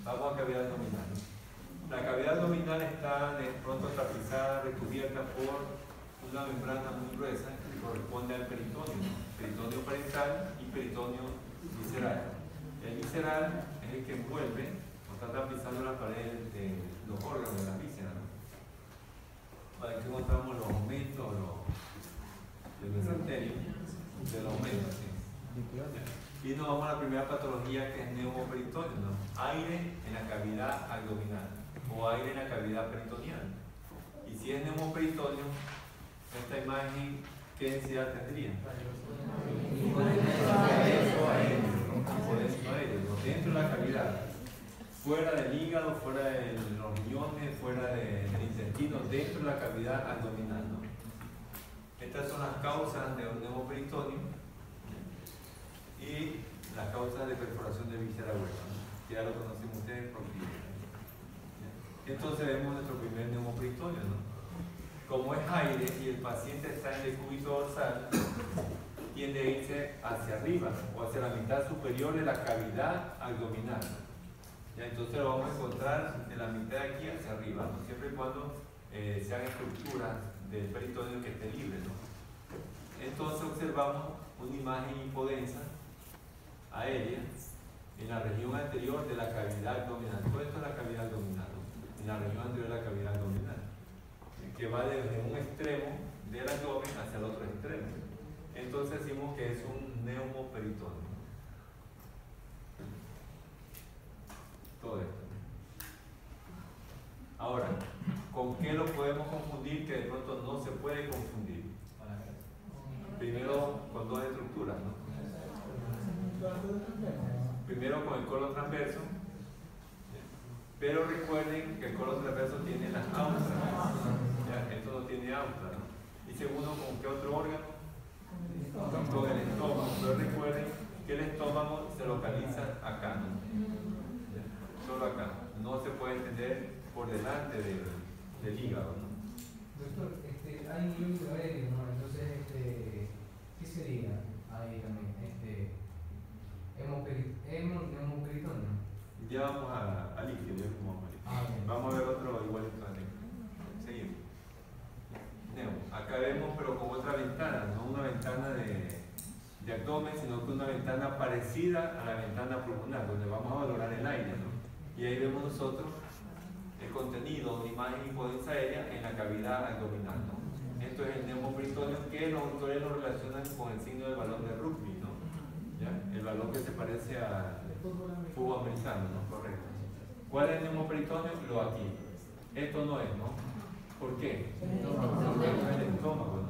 Vamos a cavidad abdominal. La cavidad abdominal está de pronto tapizada, recubierta por una membrana muy gruesa que corresponde al peritoneo, peritoneo parental y peritoneo visceral. El visceral es el que envuelve o está tapizando la pared de los órganos de las vísceras, ¿no? Para que encontramos los aumentos del mesenterio, de los aumentos, ¿sí? Y nos vamos a la primera patología, que es neumoperitoneo, ¿no? Aire en la cavidad abdominal o aire en la cavidad peritoneal. Y si es neumoperitoneo, esta imagen, ¿qué densidad tendría? Dentro de la cavidad, fuera del hígado, fuera de los riñones, fuera del intestino, dentro de la cavidad abdominal, ¿no? Estas son las causas de un neumoperitoneo y las causas de perforación de víscera hueca, ¿no? Ya lo conocen ustedes por aquí. Entonces vemos nuestro primer neumoperitoneo, ¿no? Como es aire y el paciente está en el decúbito dorsal, tiende a irse hacia arriba o hacia la mitad superior de la cavidad abdominal. ¿Ya? Entonces lo vamos a encontrar de la mitad de aquí hacia arriba, ¿no? Siempre y cuando sean estructuras del peritoneo que esté libre, ¿no? Entonces observamos una imagen hipodensa aérea en la región anterior de la cavidad abdominal. Todo esto es la cavidad abdominal, ¿no? En la región anterior de la cavidad abdominal, que va desde un extremo del abdomen hacia el otro extremo. Entonces decimos que es un neumoperitoneo. Todo esto. Ahora, ¿con qué lo podemos confundir que de pronto no se puede confundir? Primero con dos estructuras, ¿no? Primero con el colon transverso, pero recuerden que el colon transverso tiene las austras, ¿ya? Esto no tiene austras, ¿no? Y segundo, ¿con qué otro órgano? Con el estómago, pero recuerden que el estómago se localiza acá, ¿no? Solo acá, no se puede entender por delante del hígado, ¿no? Doctor, hay un líquido aéreo, ¿no? Entonces, ¿qué sería ahí también? Hemoperitoneo. Ya vamos al líquido, ya vamos al líquido. Vamos a ver otro igualito al líquido. Seguimos. Acá vemos, pero con otra ventana, no una ventana de abdomen, sino que una ventana parecida a la ventana pulmonar, donde vamos a valorar el aire, ¿no? Y ahí vemos nosotros el contenido de imagen hipodensa aérea en la cavidad abdominal, ¿no? Esto es el neumoperitoneo, que los autores lo relacionan con el signo del balón de rugby, ¿no? ¿Ya? El balón que se parece al fútbol americano, ¿no? Correcto. ¿Cuál es el neumoperitoneo? Lo aquí. Esto no es, ¿no? ¿Por qué? Porque no es el estómago, ¿no?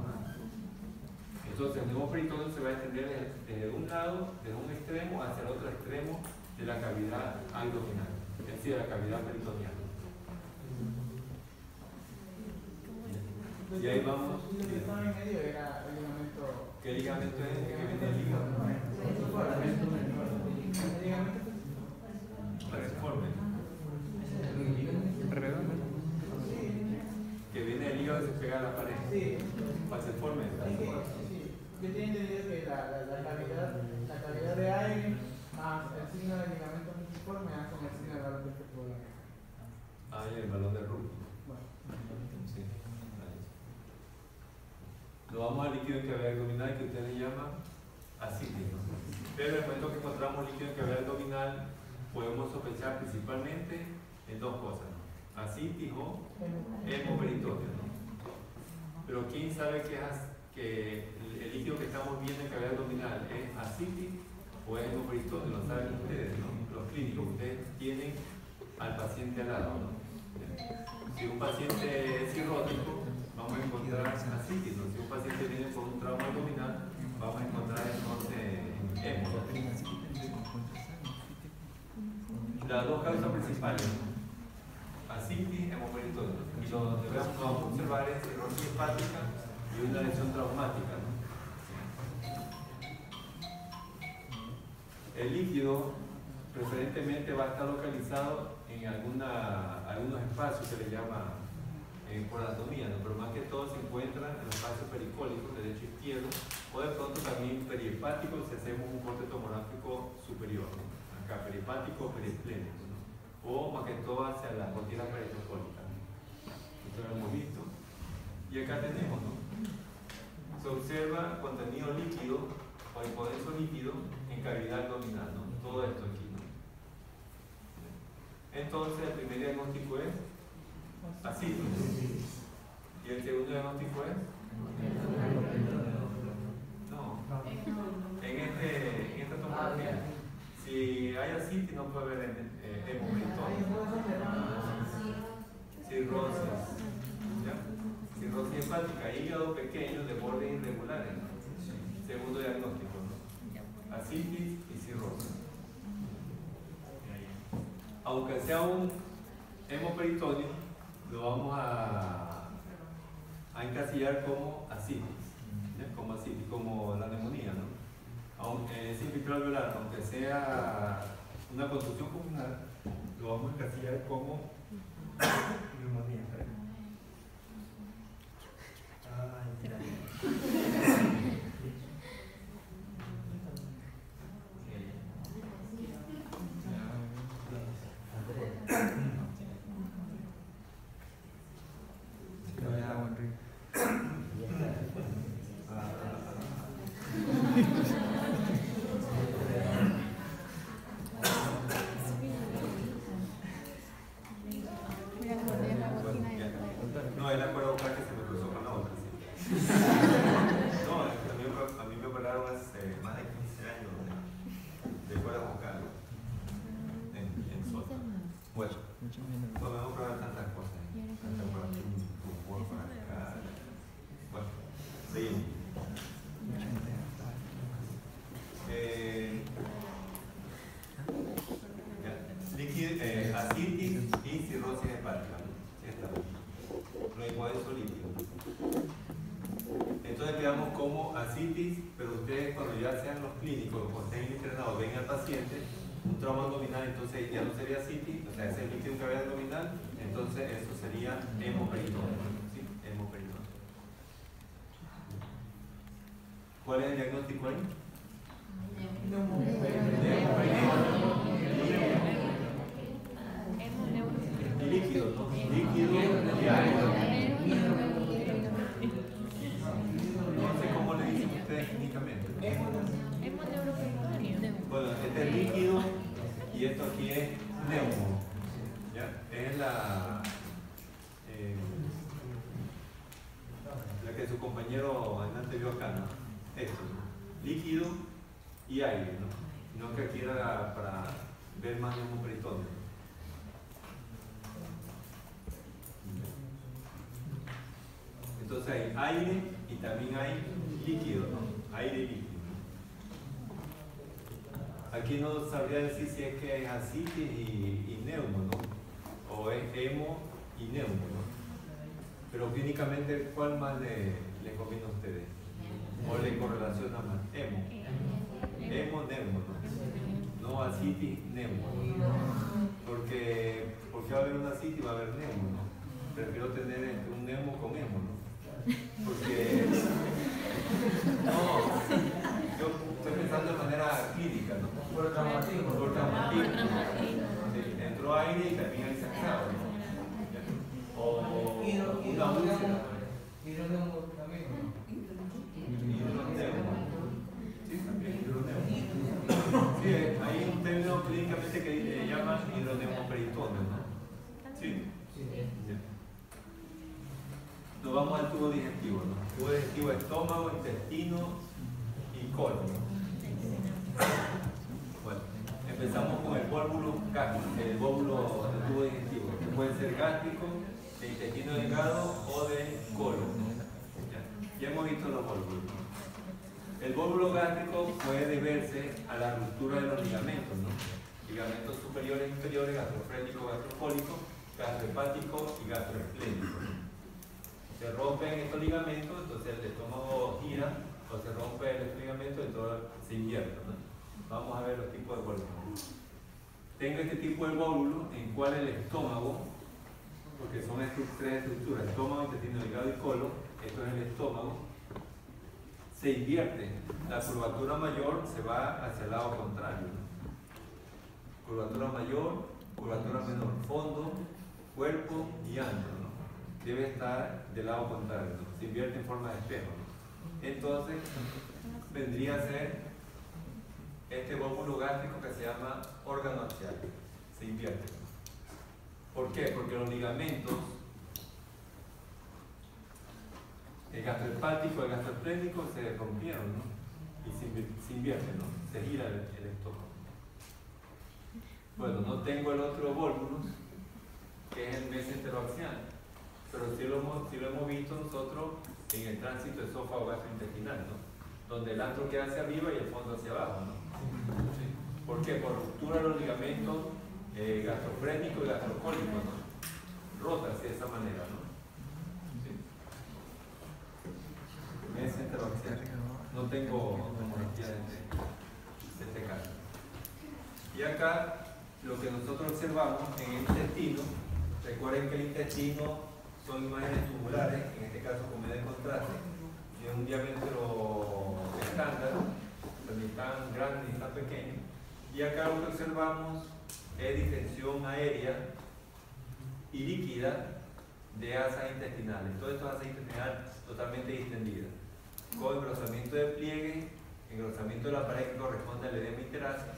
Entonces el neumoperitoneo se va a extender desde un lado, desde un extremo hacia el otro extremo de la cavidad abdominal, es decir, de la cavidad peritoneal. Y ahí vamos. Lo que estaba en medio era el ligamento. ¿Qué ligamento es el que viene del hígado? El ligamento Reforme. Redondo. Que viene del hígado y se pega a la pared. Sí. Falciforme. Yo tenía entendido que la cavidad de aire más el signo del ligamento falciforme da con el signo del balón de fútbol. Ah, y el balón de rugby. Sí. Nos vamos al líquido en cavidad abdominal que ustedes llaman ascitis, ¿no? Pero en el momento que encontramos líquido en cavidad abdominal, podemos sospechar principalmente en dos cosas, ¿no? Ascitis o hemoperitoneo, ¿no? Pero ¿quién sabe que el líquido que estamos viendo en cavidad abdominal es ascitis o es hemoperitoneo? Lo saben ustedes, ¿no? Los clínicos, ustedes tienen al paciente al lado, ¿no? Si un paciente es cirrótico, vamos a encontrar ascitis, ¿no? Si un paciente viene con un trauma abdominal, vamos a encontrar entonces hemo. Las dos causas principales, ascitis, hemoperitoneo. Y lo que vamos a observar es cirrosis hepática y una lesión traumática, ¿no? El líquido preferentemente va a estar localizado en algunos espacios que le llama por anatomía, ¿no? Pero más que todo se encuentra en los espacios pericólicos, derecho e izquierdo, o de pronto también perihepático si hacemos un corte tomográfico superior, ¿no? Acá perihepático o periesplénico, ¿no? O afectó hacia la cortina peritocólica. Esto lo hemos visto. Y acá tenemos, ¿no? Se observa contenido líquido o hipodenso líquido en cavidad abdominal, ¿no? Todo esto aquí, ¿no? Entonces, el primer diagnóstico es ascitis. ¿Y el segundo diagnóstico es? No. En esta tomografía, si hay ascitis, no puede haber hemoperitoneo. Cirrosis. ¿Ya? Cirrosis hepática, hígado pequeño de bordes irregulares. Segundo diagnóstico, ¿no? Ascitis y cirrosis. Aunque sea un hemoperitoneo, lo vamos a encasillar como ascitis, ¿ya? Como ascitis, como la neumonía, ¿no? Aunque es alveolar, aunque sea una contusión pulmonar, lo vamos a encasillar como neumonía. No, él acuerdo que se me cruzó con la otra, sí. No, a mí me operaron hace más de 15 años de cuerda vocal en Sota. Bueno, no me voy a probar tantas cosas. Tantas por aquí, un tumor por acá. Bueno, seguimos. Ascitis y cirrosis hepática. No hay hipodenso líquido. Entonces quedamos como ascitis, pero ustedes cuando ya sean los clínicos, cuando estén internados, ven al paciente, un trauma abdominal, entonces ya no sería ascitis, o sea, ese líquido en cavidad abdominal, entonces eso sería hemoperitoneo. ¿Sí? Hemoperitoneo. ¿Cuál es el diagnóstico ahí? Líquido, ¿no? Líquido y aire. No sé cómo le dicen ustedes clínicamente. Bueno, este es líquido y esto aquí es neumo. ¿Ya? Es la que su compañero antes vio acá, ¿no? Esto, ¿no? Líquido y aire, ¿no? No que aquí era para ver más hemoperitoneo. Entonces hay aire y también hay líquido, ¿no? Aire y líquido. Aquí no sabría decir si es que es ascitis y neumo, ¿no? O es hemo y neumo, ¿no? Pero clínicamente, ¿cuál más le conviene a ustedes? ¿O le correlaciona más? Hemo. Hemo, neumo, ¿no? No ascitis, neumo, ¿no? Porque va a haber una ascitis y va a haber neumo, ¿no? Prefiero tener un neumo con hemo, ¿no? Porque no, yo estoy pensando de manera clínica, ¿no? Por traumatismo. Por traumatismo. Sí, entró aire y también hay sacado, ¿no? O una úlcera. Hidroneumo también, ¿no? Hidroneumo. Sí, también hidroneumo. Sí, hay un término clínicamente que le llaman hidroneumoperitoneo, ¿no? Sí. Nos vamos al tubo digestivo, ¿no? Tubo digestivo, estómago, intestino y colon. Bueno, empezamos con el vólvulo gástrico, el vólvulo del tubo digestivo, que puede ser gástrico, de intestino delgado o de colon. Ya hemos visto los vólvulos, ¿no? El vólvulo gástrico puede deberse a la ruptura de los ligamentos, ¿no? Ligamentos superiores e inferiores, gastrofrénico, gastrofólico, gastrohepático y gastroesplénico, ¿no? Se rompen estos ligamentos, entonces el estómago gira, o se rompe el ligamento y todo se invierte, ¿no? Vamos a ver los tipos de vólvulos. Tengo este tipo de vólvulo en cual el estómago, porque son tres estructuras, estómago, intestino delgado y colon, esto es el estómago, se invierte. La curvatura mayor se va hacia el lado contrario, ¿no? Curvatura mayor, curvatura menor, fondo fondo, cuerpo y antro, ¿no? Debe estar del lado contrario, ¿no? Se invierte en forma de espejo, ¿no? Entonces, vendría a ser este volúmulo gástrico que se llama órgano axial. Se invierte, ¿no? ¿Por qué? Porque los ligamentos, el gastrohepático y el gastroesplénico se rompieron, ¿no? Y se invierte, ¿no? Se gira el estómago. Bueno, no tengo el otro volúmulo, que es el mesenteroaxial, pero sí lo hemos visto nosotros en el tránsito esófago gastrointestinal, ¿no? Donde el antro queda hacia arriba y el fondo hacia abajo, ¿no? ¿Sí? ¿Por qué? Por ruptura de los ligamentos gastrofrénicos y gastrocólicos, ¿no? Rota así de esa manera, ¿no? ¿Sí? Mesenteroaxial. No tengo tomografía de este caso. Y acá lo que nosotros observamos en el intestino, recuerden que el intestino son imágenes tubulares, en este caso con medio contraste, de un diámetro estándar, ni tan grande ni tan pequeño. Y acá lo que observamos es distensión aérea y líquida de asas intestinales. Todo esto es asa intestinal totalmente distendida, con engrosamiento de pliegue, engrosamiento de la pared que corresponde al edema interáceo,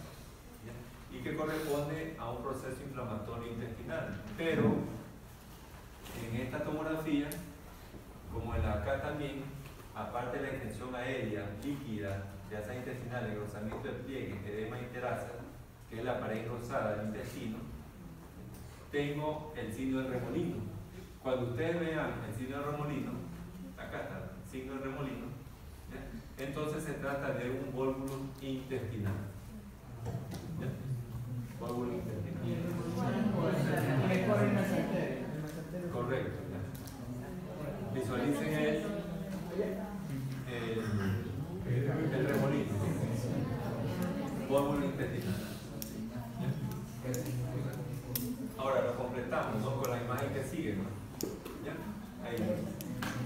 y que corresponde a un proceso inflamatorio intestinal. Pero en esta tomografía, como en la acá también, aparte de la distensión aérea líquida de asa intestinal, engrosamiento de pliegue, edema interáceo, que es la pared engrosada del intestino, tengo el signo del remolino. Cuando ustedes vean el signo del remolino, acá está el signo del remolino, ¿ya? Entonces se trata de un volúmulo intestinal. ¿Ya? Volúmulo intestinal. Correcto. ¿Ya? Visualicen el remolino. Volúmulo intestinal. ¿Ya? Ahora lo completamos, ¿no? Con la imagen que sigue, ¿no? ¿Ya? Ahí.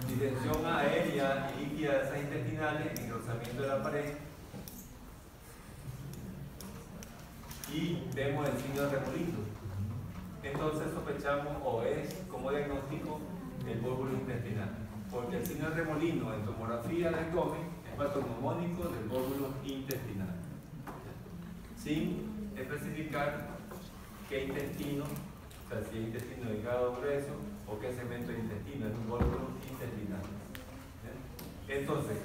Distensión aérea y líquida de asas intestinales, engrosamiento de la pared. Y vemos el signo de remolino. Entonces sospechamos, o es como diagnóstico, el volúmulo intestinal. Porque el signo de remolino en tomografía de abdomen es patognomónico del volúmulo intestinal. Sin especificar qué intestino, o sea, si es intestino delgado o grueso, o qué segmento de intestino, es un volúmulo intestinal. ¿Bien? Entonces,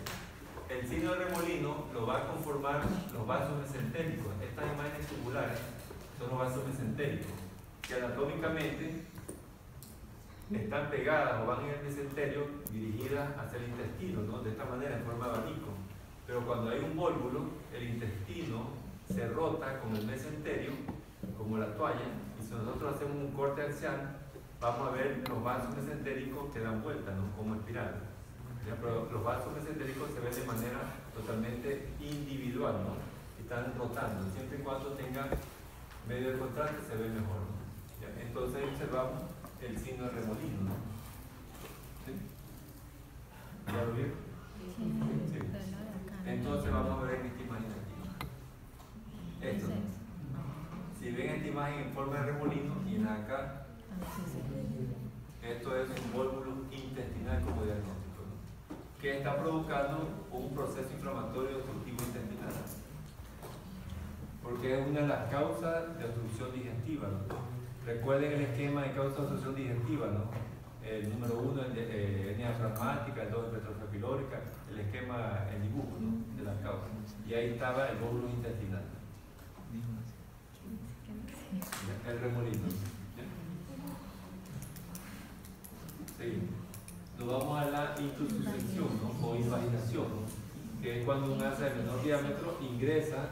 el signo de remolino lo va a conformar los vasos mesentéricos. Estas imágenes tubulares son los vasos mesentéricos, que anatómicamente están pegadas o van en el mesenterio dirigidas hacia el intestino, ¿no? De esta manera, en forma de abanico. Pero cuando hay un volúmulo, el intestino se rota con el mesenterio, como la toalla, y si nosotros hacemos un corte axial, vamos a ver los vasos mesentéricos que dan vuelta, ¿no? Como espiral. ¿Ya? Pero los vasos mesentéricos se ven de manera totalmente individual, ¿no? Están rotando, siempre y cuando tengan medio de contraste se ve mejor, ¿no? ¿Ya? Entonces observamos el signo de remolino, ¿no? ¿Sí? ¿Ya lo vieron? Sí. Entonces vamos a ver en esta imagen aquí. Esto, ¿no? Si ven esta imagen en forma de remolino y en acá, esto es un volúmulo intestinal como diagnóstico, ¿no? Que está provocando un proceso inflamatorio obstructivo intestinal, porque es una de las causas de obstrucción digestiva, ¿no? Recuerden el esquema de causa de obstrucción digestiva, ¿no? El número 1 es hernia diafragmática, el 2 es hipertrofia pilórica, el esquema, el dibujo, ¿no? De las causas. Y ahí estaba el volúmulo intestinal. El remolino. Seguimos. Nos vamos a la intussusección, ¿no? O invaginación, ¿no? Que es cuando un asa de menor diámetro ingresa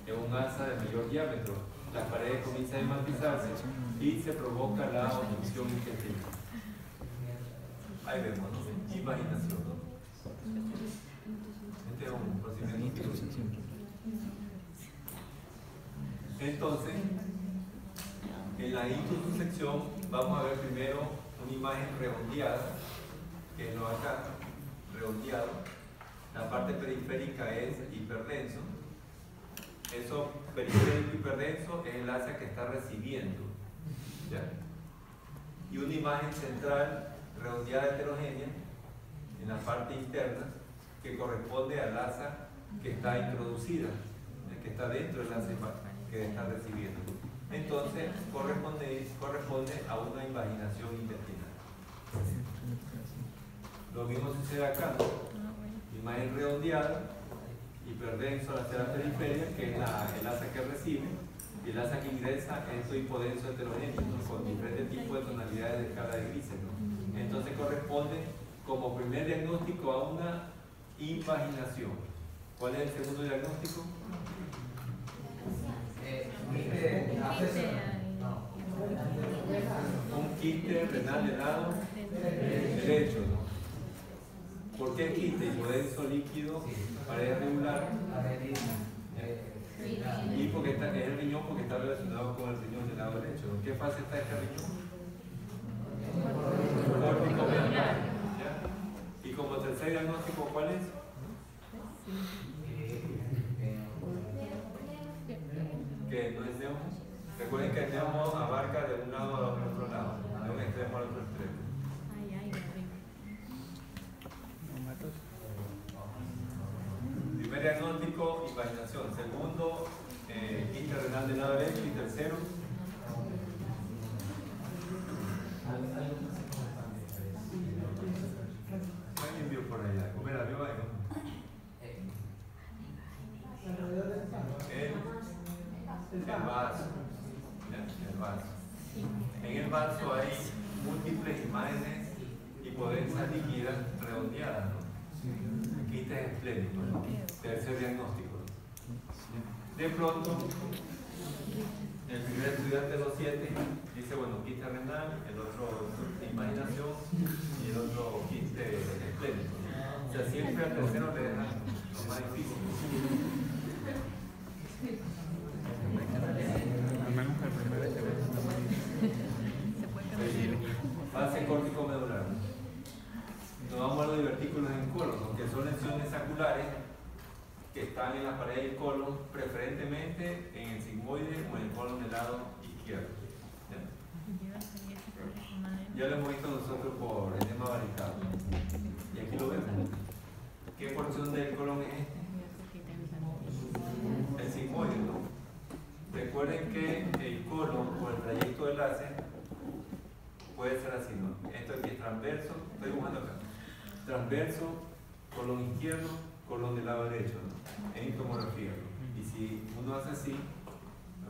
en un asa de mayor diámetro. Las paredes comienzan a hematizarse y se provoca la obstrucción intestinal. Ahí vemos, ¿no? Invaginación, ¿no? Este es un procedimiento quirúrgico. Entonces, en la intussusección vamos a ver primero una imagen redondeada, que es lo acá, redondeado. La parte periférica es hiperdenso. Eso periférico hiperdenso es el asa que está recibiendo, ¿ya? una imagen central redondeada heterogénea en la parte interna que corresponde al asa que está introducida, que está dentro del asa que está recibiendo. Entonces corresponde a una invaginación intestinal. Lo mismo sucede acá, ¿no? Imagen redondeada, hiperdenso hacia la periferia, que es el asa que recibe, y el asa que ingresa es su hipodenso heterogéneo, ¿no? Con diferentes tipos de tonalidades de escala de grises, ¿no? Entonces corresponde como primer diagnóstico a una invaginación. ¿Cuál es el segundo diagnóstico? Un quiste renal del lado derecho, ¿no? ¿Por qué quiste? Hipodenso líquido, pared regular. Y porque es el riñón porque está relacionado con el riñón del lado derecho. ¿En qué fase está este riñón? Córtico ventral. Y como tercer diagnóstico, ¿cuál es? Que no es neumo. Recuerden que el neumo abarca de un lado al otro lado, de un extremo al otro extremo. Primer diagnóstico, invaginación. Segundo, quiste renal del lado derecho. Y tercero, alguien vio por allá. Comer arriba y no. El vaso. El vaso. En el vaso hay múltiples imágenes hipodensas líquidas redondeadas, ¿no? Quiste esplénico, ¿no? Tercer diagnóstico, ¿no? De pronto, el primer estudiante de los 7 dice, bueno, quiste renal, el otro imaginación y el otro quiste esplénico, ¿no? O sea, siempre al tercero le dejan lo más difícil. Fase córtico-medular. Nos vamos a los divertículos en colon, que son lesiones saculares que están en la pared del colon, preferentemente en el sigmoide o en el colon del lado izquierdo. Ya lo hemos visto nosotros por edema varicado. Y aquí lo vemos. ¿Qué porción del colon es este? El sigmoide, ¿no? Recuerden que el colon o el trayecto del láser puede ser así, ¿no? Esto aquí es transverso, estoy dibujando acá. Transverso, colon izquierdo, colon del lado derecho, ¿no? En tomografía, ¿no? Y si uno hace así,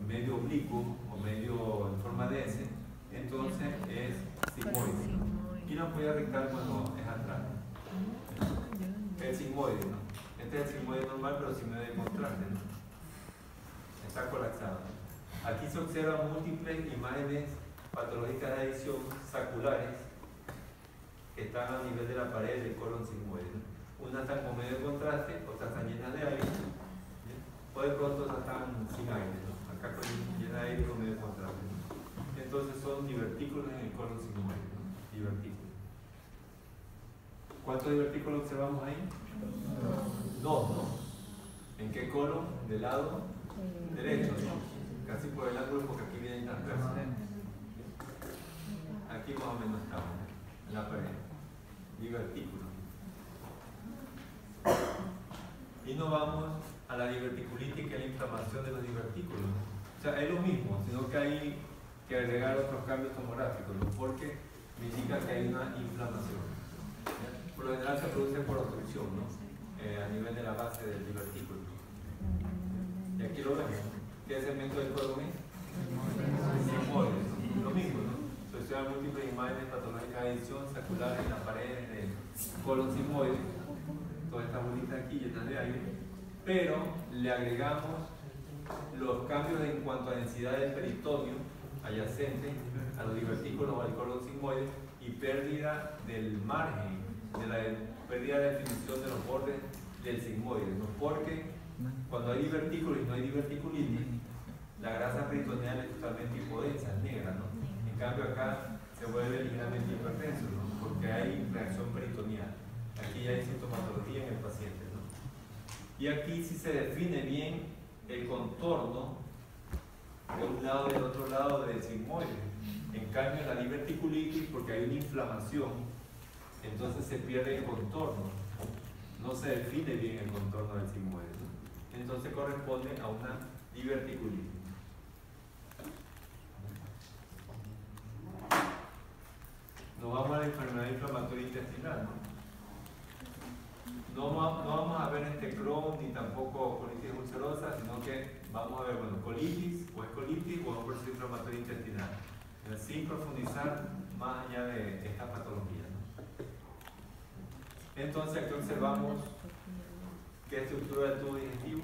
medio oblicuo o medio en forma de S, entonces es sigmoide, ¿no? Y la ampolla rectal cuando es atrás. El sigmoide, ¿no? Este es el sigmoide normal, pero sin medio de contraste, ¿no? Está colapsado. Aquí se observan múltiples imágenes patológicas de adhesión saculares que están a nivel de la pared del colon sigmoide, ¿no? Unas están con medio de contraste, otras están llenas de aire, ¿sí? O de pronto otras están sin aire, ¿no? Acá con llena de aire con medio de contraste, ¿no? Entonces son divertículos en el colon sigmoide, ¿no? Divertículos. ¿Cuántos divertículos observamos ahí? Dos, ¿no? ¿En qué colon? Del lado derecho, ¿no? Casi por el ángulo porque aquí viene transverso. Aquí más o menos estamos, ¿no? En la pared. Divertículo. Y nos vamos a la diverticulitis, que es la inflamación de los divertículos. O sea, es lo mismo, sino que hay que agregar otros cambios tomográficos, ¿no? Porque me indica que hay una inflamación. ¿Ya? Por lo general se produce por obstrucción, ¿no? A nivel de la base del divertículo. Y aquí lo vemos. ¿Qué segmento del colon es? Sigmoide, ¿no? Lo mismo, ¿no? Se observan múltiples imágenes patológicas de adhesión sacular en las paredes del colon sigmoide. Toda esta bolita aquí llena de aire. Pero le agregamos los cambios en cuanto a densidad del peritoneo adyacente a los divertículos o al colon sigmoide y pérdida del margen, pérdida de definición de los bordes del sigmoide, ¿no? Porque cuando hay divertículos y no hay diverticulitis, la grasa peritoneal es totalmente hipodensa, es negra, ¿no? En cambio acá se vuelve ligeramente hipertenso, ¿no? Porque hay reacción peritoneal. Aquí ya hay sintomatología en el paciente, ¿no? Y aquí sí se define bien el contorno de un lado y del otro lado del sigmoide, en cambio en la diverticulitis, porque hay una inflamación, entonces se pierde el contorno, no se define bien el contorno del sigmoide, ¿no? Entonces corresponde a una diverticulitis. Nos vamos a la enfermedad inflamatoria intestinal, ¿no? No vamos a ver Crohn ni tampoco colitis ulcerosa, sino que vamos a ver, bueno, colitis o escolitis o un proceso inflamatorio intestinal, sin profundizar más allá de esta patología, ¿no? Entonces aquí observamos qué estructura del tubo digestivo,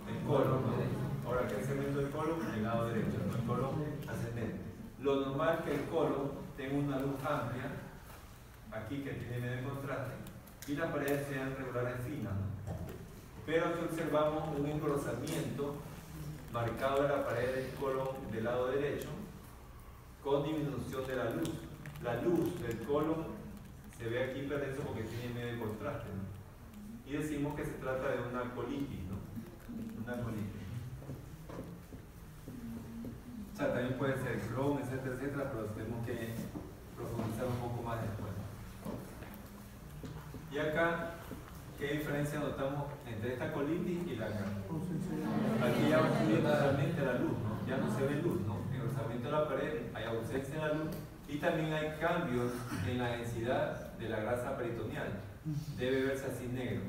el colon, ¿no? Ahora, ¿qué segmento del colon? El lado derecho, ¿no? El colon ascendente. Lo normal es que el colon tenga una luz amplia, aquí que tiene medio contraste, y las paredes sean regulares finas, ¿no? Pero aquí observamos un engrosamiento marcado en la pared del colon del lado derecho con disminución de la luz. La luz del colon se ve aquí perdiendo porque tiene medio contraste, ¿no? Y decimos que se trata de una colitis, ¿no? Una colitis. O sea, también puede ser Crohn, etcétera, etcétera, pero tenemos que profundizar un poco más después. Y acá, ¿qué diferencia notamos entre esta colitis y la acá? Aquí ya va subiendo totalmente la luz, ¿no? Ya no se ve luz, ¿no? En el rozamiento de la pared hay ausencia de la luz y también hay cambios en la densidad de la grasa peritoneal. Debe verse así negro.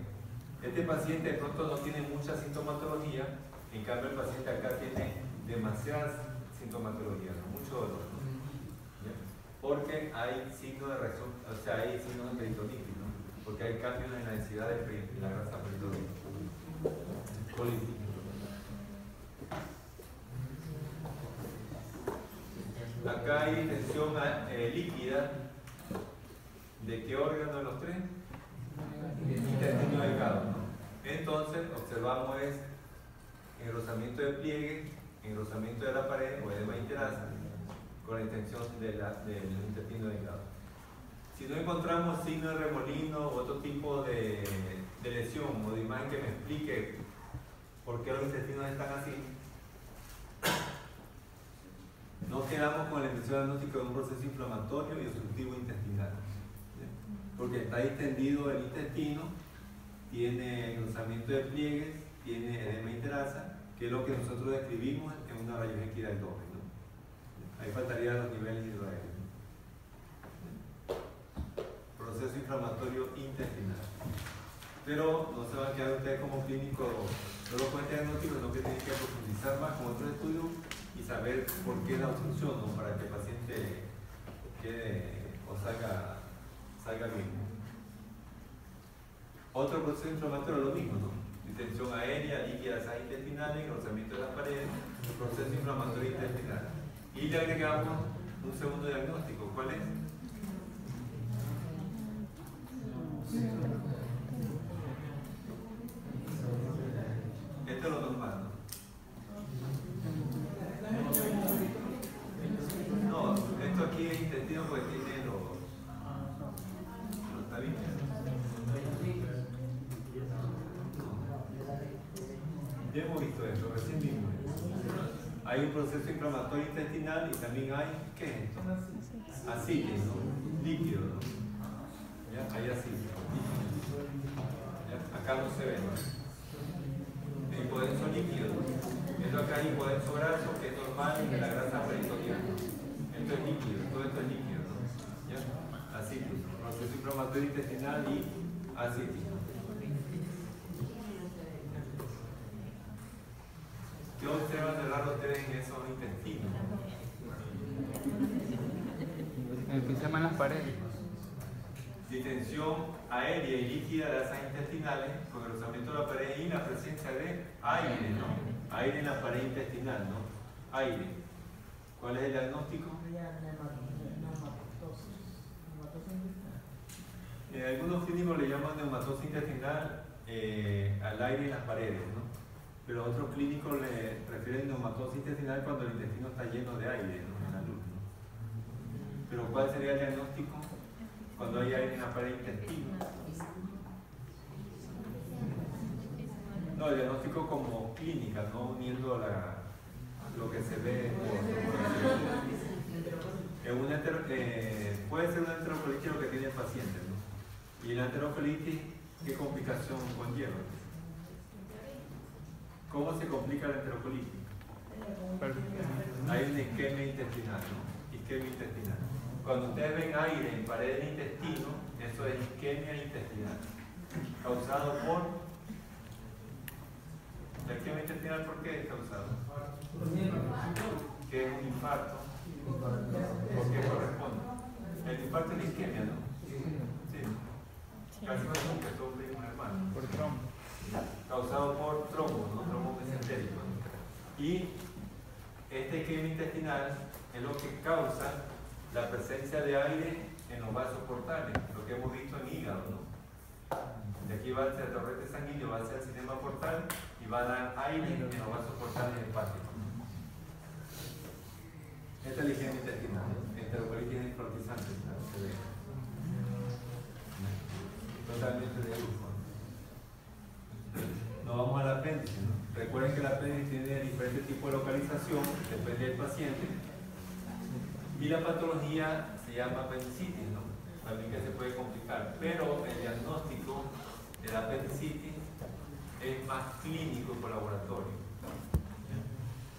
Este paciente de pronto no tiene mucha sintomatología, en cambio el paciente acá tiene demasiada sintomatología, ¿no? Mucho dolor, ¿no? ¿Ya? Porque hay signos de reacción, o sea, hay signos de peritonitis, ¿no? Porque hay cambios en la densidad de la grasa peritoneal. Colitis. Acá hay distensión líquida. ¿De qué órgano de los tres? Intestino delgado, ¿no? Entonces observamos es engrosamiento de pliegue, engrosamiento de la pared o edema interasa con la extensión del intestino delgado. Si no encontramos signo de remolino o otro tipo de lesión o de imagen que me explique por qué los intestinos están así, nos quedamos con el diagnóstico de un proceso inflamatorio y obstructivo intestinal, porque está distendido el intestino, tiene engrosamiento de pliegues, tiene edema interasa, que es lo que nosotros describimos en una rayos X de abdomen, ¿no? Ahí faltarían los niveles hidroaéreos. Proceso inflamatorio intestinal. Pero no se van a quedar ustedes como clínicos solo con este diagnóstico, sino que tienen que profundizar más con otros estudios y saber por qué la obstrucción, ¿no? Para que el paciente quede o salga bien. Otro proceso inflamatorio es lo mismo, ¿no? Distensión aérea, líquida, asas intestinales, engrosamiento de las paredes, proceso inflamatorio intestinal. Y le agregamos un segundo diagnóstico. ¿Cuál es? Esto es lo normal, ¿no? No, esto aquí es intestino porque tiene los tabiques. Ya hemos visto esto, recién mismo. Hay un proceso inflamatorio intestinal y también hay, ¿qué es esto? Ascites, ¿no? Líquido, ¿no? ¿Ya? Hay ascites. ¿Ya? Acá no se ve, ¿no? El hipodenso líquido, ¿no? Esto acá es hipodenso graso, que es normal de la grasa peritoneal. Esto es líquido, todo esto es líquido, ¿no? ¿Ya? Ascites, proceso inflamatorio intestinal y ascites. ¿Qué observan de raro ustedes en esos intestinos? Empiezan las paredes. Distensión aérea y líquida de asas intestinales con engrosamiento de la pared y la presencia de aire, ¿no? Aire en la pared intestinal, ¿no? Aire. ¿Cuál es el diagnóstico? Algunos clínicos le llaman neumatosis intestinal al aire en las paredes, ¿no? Pero otros clínicos le refieren neumatosis intestinal cuando el intestino está lleno de aire, ¿no? En la luz, ¿no? Pero ¿cuál sería el diagnóstico? Cuando hay aire en la pared intestina. No, el diagnóstico como clínica, no uniendo lo que se ve por puede ser una enterocolitis lo que tiene el paciente, ¿no? Y la enterocolitis, ¿qué complicación conlleva? ¿Cómo se complica la enterocolitis? Hay una isquemia intestinal, ¿no? Isquemia intestinal. Cuando ustedes ven aire en pared del intestino, eso es isquemia intestinal, causado por... ¿La isquemia intestinal por qué es causado? Que es un infarto. ¿Por qué corresponde? El infarto es la isquemia, ¿no? Sí. Casi como que son primos hermanos. Por trombo. Causado por trombo, ¿no? Trombo mesentérico. Y esta isquemia intestinal es lo que causa la presencia de aire en los vasos portales, lo que hemos visto en hígado, ¿no? De aquí va hacia el torrente sanguíneo, va hacia el sistema portal y va a dar aire en los vasos portales hepáticos. Esta es la isquemia intestinal, enterocolitis necrotizante, se ve. Totalmente de lujo. Nos vamos al apéndice, ¿no? Recuerden que el apéndice tiene diferentes tipos de localización, depende del paciente. Y la patología se llama apendicitis, ¿no? También que se puede complicar. Pero el diagnóstico de la apendicitis es más clínico por laboratorio.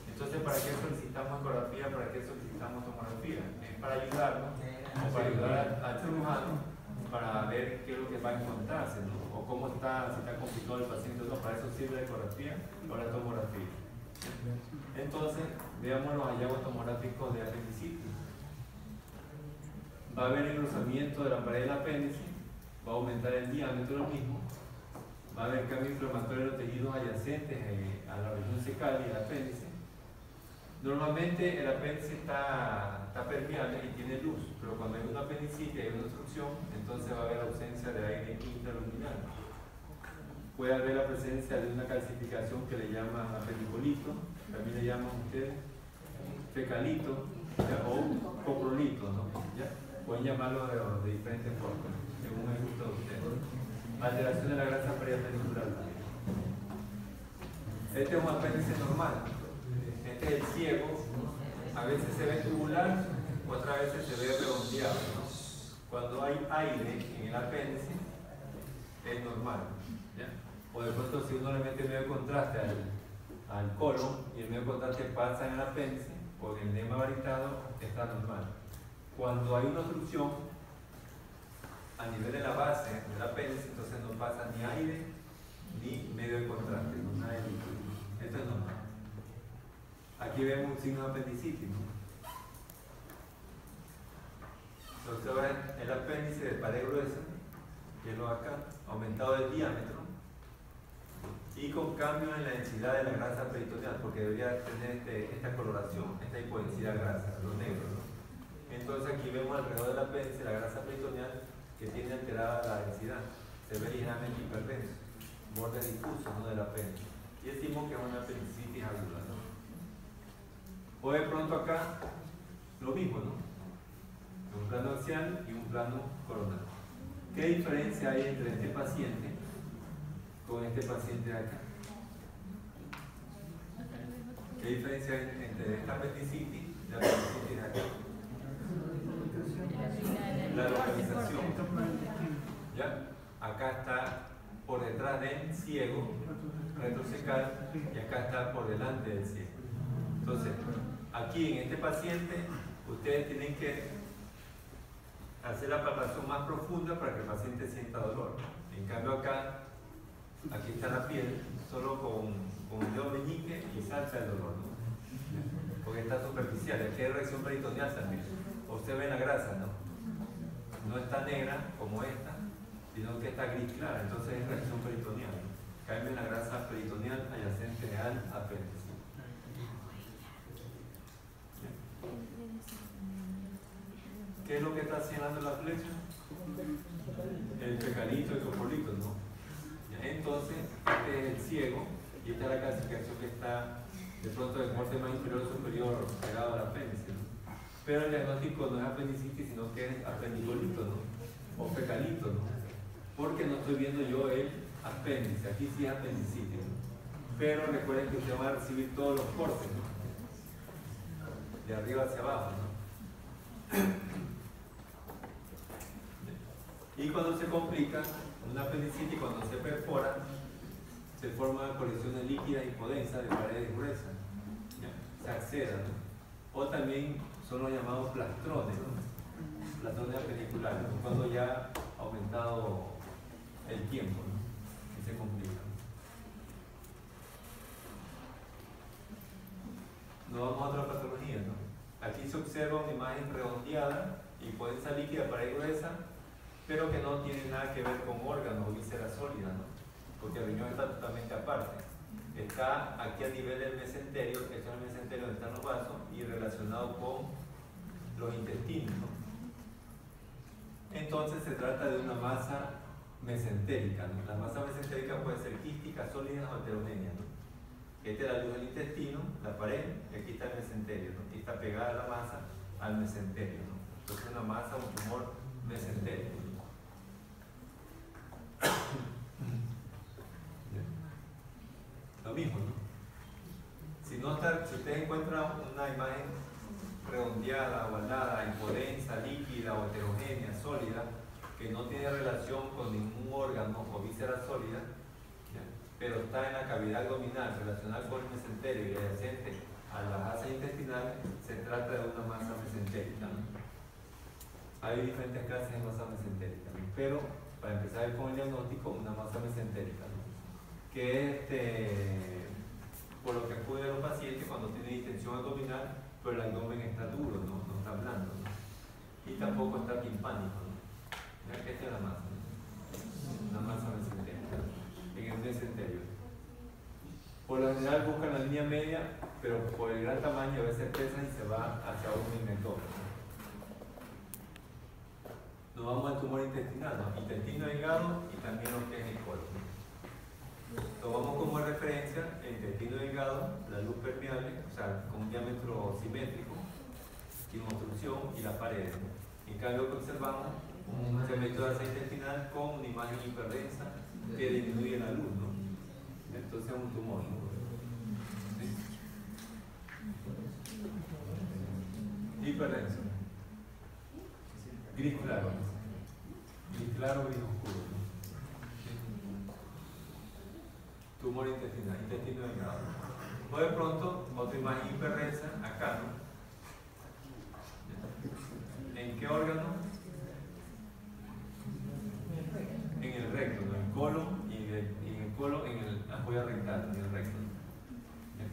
Entonces, ¿para qué solicitamos ecografía? ¿Para qué solicitamos tomografía? Es para ayudarnos, o para ayudar al cirujano para ver qué es lo que va a encontrarse, ¿no? O cómo está, si está complicado el paciente o no. Para eso sirve la ecografía o la tomografía. Entonces, veamos los hallazgos tomográficos de apendicitis. Va a haber engrosamiento de la pared del apéndice, va a aumentar el diámetro del mismo, va a haber cambio inflamatorio de los tejidos adyacentes a la región secal y al apéndice. Normalmente el apéndice está permeable y tiene luz, pero cuando hay una apendicitis y hay una obstrucción, entonces va a haber ausencia de aire intraluminal. Puede haber la presencia de una calcificación que le llaman apendicolito, también le llaman ustedes fecalito o coprolito, ¿no? ¿Ya? Pueden llamarlo de diferentes formas, según el gusto de ustedes. Alteración de la grasa periapendicular. Este es un apéndice normal. Este es el ciego. A veces se ve tubular, otras veces se ve redondeado, ¿no? Cuando hay aire en el apéndice, es normal, ¿ya? O de pronto, si uno le mete medio contraste al colon y el medio contraste pasa en el apéndice o en el edema varietado, está normal. Cuando hay una obstrucción a nivel de la base del apéndice, entonces no pasa ni aire ni medio de contraste, no nada de líquido. Esto es normal. Aquí vemos un signo de apendicitis, ¿no? Entonces ahora el apéndice de pared gruesa, que es lo de acá, aumentado el diámetro y con cambio en la densidad de la grasa peritoneal, porque debería tener esta coloración, esta hipodensidad grasa, lo negro, ¿no? Entonces aquí vemos alrededor del apéndice la grasa peritoneal que tiene alterada la densidad, se ve ligeramente hiperdenso, bordes difusos, ¿no?, del apéndice, y decimos que es una apendicitis aguda, ¿no? O de pronto acá lo mismo, ¿no? Un plano axial y un plano coronal. ¿Qué diferencia hay entre este paciente con este paciente de acá? ¿Qué diferencia hay entre esta apendicitis y la apendicitis de acá? La localización. ¿Ya? Acá está por detrás del ciego, retrocecal, y acá está por delante del ciego. Entonces, aquí en este paciente, ustedes tienen que hacer la palpación más profunda para que el paciente sienta dolor. En cambio acá, aquí está la piel, solo con el dedo meñique y salta el dolor, ¿no? Porque está superficial. Aquí hay reacción peritoneal también. Usted ve la grasa, ¿no? No está negra como esta, sino que está gris clara, entonces es reacción peritoneal. Cambia la grasa peritoneal adyacente al apéndice. ¿Qué es lo que está señalando la flecha? El fecalito, el coprolito, ¿no? Entonces, este es el ciego y esta es la clasificación que está de pronto del corte más inferior o superior pegado al apéndice, ¿no? Pero el diagnóstico no es apendicitis, sino que es apendicolito, ¿no? O fecalito, ¿no? Porque no estoy viendo yo el apéndice, aquí sí es apendicitis, ¿no? Pero recuerden que usted va a recibir todos los cortes, ¿no? De arriba hacia abajo, ¿no? cuando se complica, una apendicitis cuando se perfora, se forman colecciones líquidas y podensas de paredes gruesas, ¿ya? Se acceda, ¿no? O también son los llamados plastrones, ¿no? Plastrones apendiculares, ¿no? Cuando ya ha aumentado el tiempo, ¿no? Y se complica. Nos vamos a otra patología, ¿no? Aquí se observa una imagen redondeada y podensa líquida de pared gruesa, pero que no tiene nada que ver con órganos o vísceras sólidas, ¿no? Porque el riñón está totalmente aparte. Está aquí a nivel del mesenterio, este es el mesenterio donde están los vasos, y relacionado con los intestinos, ¿no? Entonces se trata de una masa mesentérica, ¿no? La masa mesentérica puede ser quística, sólida o heterogénea, ¿no? Esta es la luz del intestino, la pared, y aquí está el mesenterio, ¿no? Aquí está pegada la masa al mesenterio, ¿no? Entonces una masa, un tumor mesentérico. Lo mismo, ¿no? Si ustedes encuentran una imagen redondeada, ovalada, impodensa, líquida o heterogénea, sólida, que no tiene relación con ningún órgano o víscera sólida, ¿ya? Pero está en la cavidad abdominal relacionada con el mesenterio y adyacente a las asas intestinales, se trata de una masa mesentérica, ¿no? Hay diferentes clases de masa mesentérica, ¿no? Pero para empezar con el diagnóstico, una masa mesentérica, ¿no? Que es por lo que acuden a los pacientes cuando tienen distensión abdominal, pero el abdomen está duro, no está blando, ¿no? Y tampoco está timpánico, ¿no? Mira que esta es la masa, ¿no? Una masa mesentérica, en el mesenterio. Por lo general buscan la línea media, pero por el gran tamaño a veces pesa y se va hacia un inmentor, ¿no? Nos vamos al tumor intestinal, ¿no? Intestino delgado y también lo que es el colon, ¿no? Tomamos como referencia el intestino delgado, la luz permeable, o sea, con un diámetro simétrico, sin obstrucción, y las paredes, ¿no? En cambio, que observamos un segmento de asa intestinal con una imagen hiperdensa que disminuye la luz, ¿no? Entonces es un tumor, ¿no? ¿Sí? Hiperdenso. Gris claro. Gris claro, gris oscuro, ¿no? Tumor intestinal, intestino delgado. O de pronto, otra imagen hiperdensa, acá, ¿no? ¿En qué órgano? En el recto, ¿no? En el colon y en el colon, en la joya rectal, en el recto.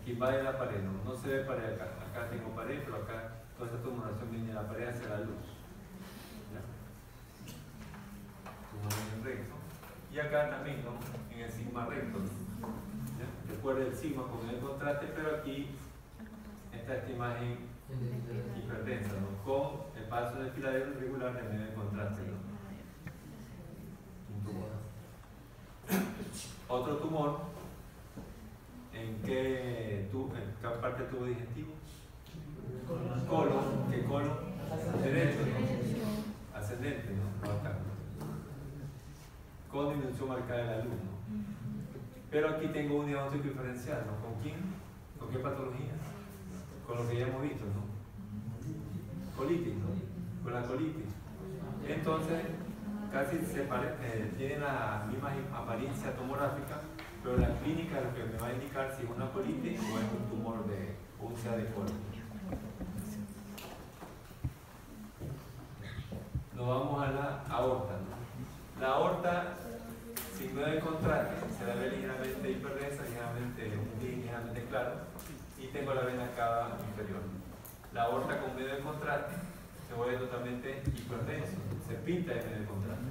Aquí va de la pared, no se ve pared acá. Acá tengo pared, pero acá toda esta tumoración viene de la pared hacia la luz. ¿Ya? Tumor en el recto. Y acá también, ¿no? En el sigma recto, ¿no? Recuerda el sigma con el contraste, pero aquí está esta imagen hiperdensa, ¿no? Con el paso del filadero irregular en medio del contraste, ¿no? Un tumor. Otro tumor, ¿en qué parte del tubo digestivo? Colon, ¿qué colon? Derecho, ¿no? Ascendente, ¿no? Acá. Con dimensión marcada de la luz, ¿no? Pero aquí tengo un diagnóstico diferencial, ¿no? ¿Con quién? ¿Con qué patología? Con lo que ya hemos visto, ¿no? Colitis, ¿no? Con la colitis. Entonces, casi tienen la misma apariencia tomográfica, pero la clínica lo que me va a indicar si es una colitis o es un tumor de úlcera de colon. Nos vamos a la aorta, ¿no? La aorta, sin medio de contraste, se la ve ligeramente hiperdensa, ligeramente claro, y tengo la vena cava inferior. La aorta con medio de contraste se vuelve totalmente hiperdenso, se pinta en medio de contraste.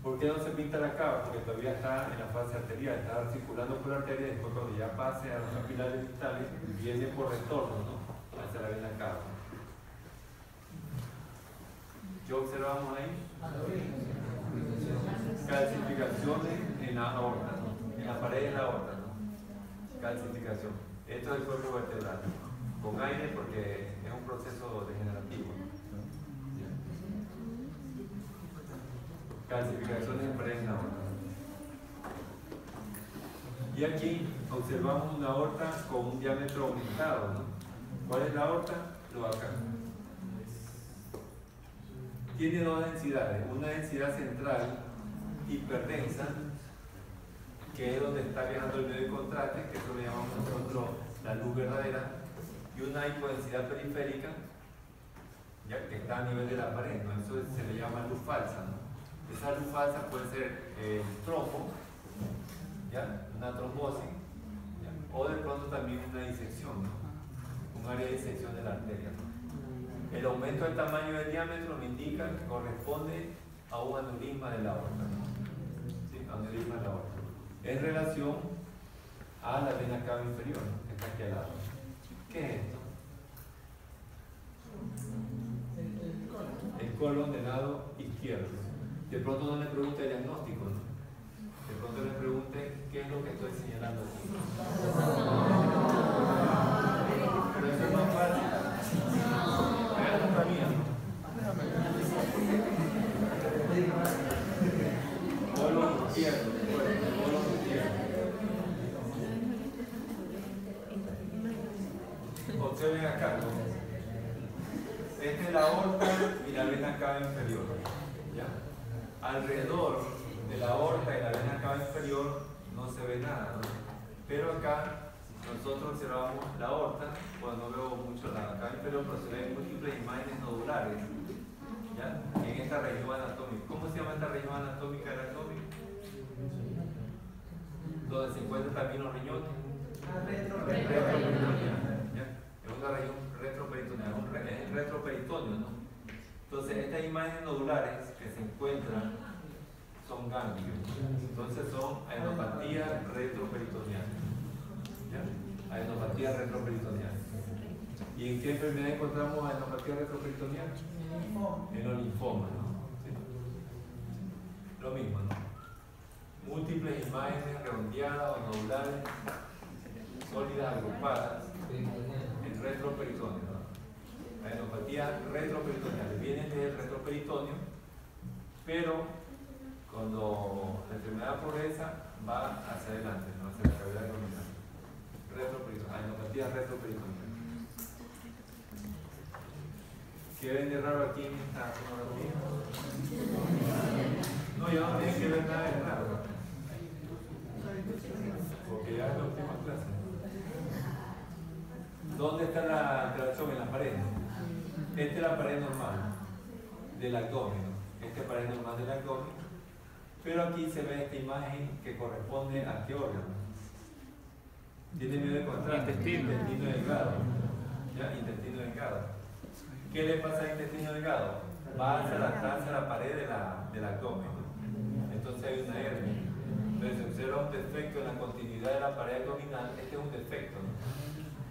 ¿Por qué no se pinta la cava? Porque todavía está en la fase arterial, está circulando por la arteria, y después cuando ya pase a los capilares distales, viene por retorno, ¿no? Hacia la vena cava. ¿Qué observamos ahí? Calcificaciones en la aorta, ¿no? En la pared de la aorta, ¿no? Calcificación. Esto es el cuerpo vertebral, ¿no? Con aire porque es un proceso degenerativo, ¿no? Calcificaciones en pared de la aorta. Y aquí observamos una aorta con un diámetro aumentado, ¿no? ¿Cuál es la aorta? Lo acá. tiene dos densidades, una densidad central hiperdensa, que es donde está viajando el medio de contraste, que eso le llamamos nosotros la luz verdadera, y una hipodensidad periférica, ya que está a nivel de la pared, ¿no? Eso se le llama luz falsa, ¿no? Esa luz falsa puede ser el trombo, ¿ya? Una trombosis, ¿ya? O de pronto también una disección, ¿no? Un área de disección de la arteria, ¿no? El aumento del tamaño del diámetro me indica que corresponde a un aneurisma de la aorta, ¿no? ¿Sí? Aneurisma de la aorta. En relación a la vena cava inferior, ¿no? Que está aquí al lado. ¿Qué es esto? El colon del lado izquierdo. De pronto no le pregunte el diagnóstico, ¿no? De pronto le pregunte qué es lo que estoy señalando aquí. Pero eso es más fácil. Vean otra mía, ¿no? Colon izquierdo, colon izquierdo. Observen acá, ¿no? Esta es la aorta y la vena cava inferior, ¿ya? Alrededor de la aorta y la vena cava inferior no se ve nada, ¿no? Pero acá nosotros observamos la aorta, cuando no veo mucho la cava inferior, pero se ven múltiples imágenes nodulares, ¿ya? En esta región anatómica. ¿Cómo se llama esta región anatómica del abdomen? Donde se encuentran también los riñones. Retroperitoneal, ¿ya? Es una región retroperitoneal, es el retroperitoneo, ¿no? Entonces, estas imágenes nodulares que se encuentran son ganglios. Entonces, son adenopatía retroperitoneal. ¿Ya? Adenopatía retroperitoneal. ¿Y en qué enfermedad encontramos adenopatía retroperitoneal? En los linfomas, ¿no? ¿Sí? Lo mismo, ¿no? Múltiples imágenes redondeadas o nodulares, sólidas agrupadas en retroperitoneo, ¿no? Adenopatía retroperitoneal. Viene del retroperitoneo, pero cuando la enfermedad progresa va hacia adelante, ¿no? Hacia la cavidad abdominal. Adenopatía retroperitoneal. ¿Qué ven de raro aquí en esta tomografía? No, ya no tienen que ver nada de raro, porque ya es la última clase. ¿Dónde está la alteración? En la pared. Esta es la pared normal del abdomen. Esta es la pared normal del abdomen. Pero aquí se ve esta imagen que corresponde a qué órgano. Tiene miedo de contraste. Intestino delgado. ¿Ya? Intestino delgado. ¿Qué le pasa al intestino delgado? Va hacia la pared del abdomen. Entonces hay una hernia. Entonces se observa un defecto en la continuidad de la pared abdominal. Este es un defecto, ¿no?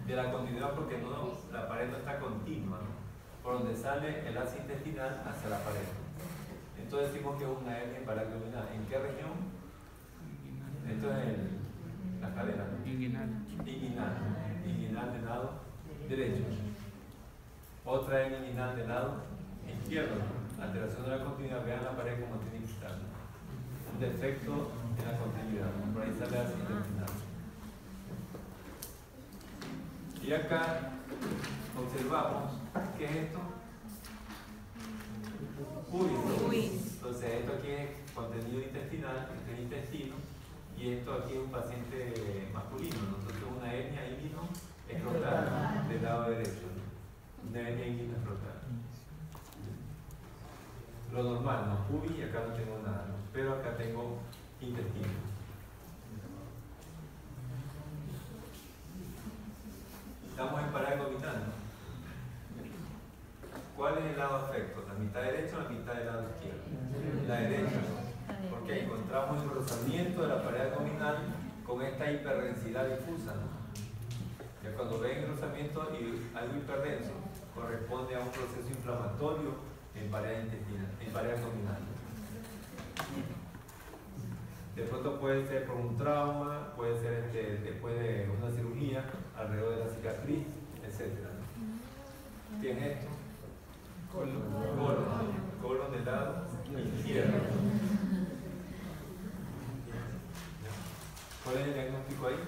De la continuidad porque no, la pared no está continua, ¿no? Por donde sale el ácido intestinal hacia la pared. Entonces decimos que es una hernia en pared abdominal. ¿En qué región? Esto es la cadera, ¿no? Inguinal. Inguinal del lado derecho. Otra hernia inguinal del lado izquierdo, ¿no? Alteración de la continuidad. Vean la pared como tiene que estar, ¿no? Un defecto en la continuidad, ¿no? Por ahí sale el ácido intestinal. Y acá observamos, ¿qué es esto? Pubis. Entonces esto aquí es contenido intestinal, este es el intestino, y esto aquí es un paciente masculino, ¿no? Entonces una hernia inguino-escrotal del lado derecho, ¿no? Una hernia inguino-escrotal. Lo normal, ¿no? Pubis, y acá no tengo nada, ¿no? Pero acá tengo intestino. Estamos en pared abdominal, ¿no? ¿Cuál es el lado afecto? ¿La mitad derecha o la mitad del lado izquierdo? La derecha, ¿no? Porque encontramos engrosamiento de la pared abdominal con esta hiperdensidad difusa, ¿no? Ya cuando ve engrosamiento y algo hiperdenso, corresponde a un proceso inflamatorio en pared intestinal, en pared abdominal. De pronto puede ser por un trauma, puede ser después de una cirugía, alrededor de la cicatriz, etc. ¿Qué es esto? Colon del lado izquierdo. ¿Cuál es el diagnóstico ahí?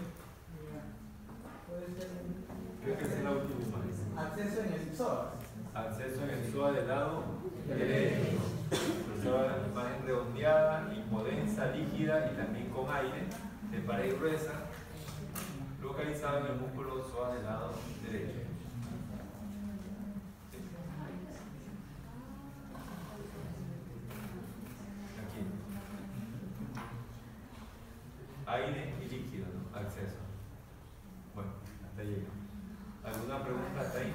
Creo que es la última imagen. Acceso en el psoas. Acceso en el psoas del lado derecho. Psoas más redondeada, hipodensa, líquida y también con aire, de pared gruesa, localizado en el músculo psoas del lado derecho. Aquí. Aire y líquido, ¿no? Acceso. Bueno, hasta ahí. ¿Alguna pregunta hasta ahí?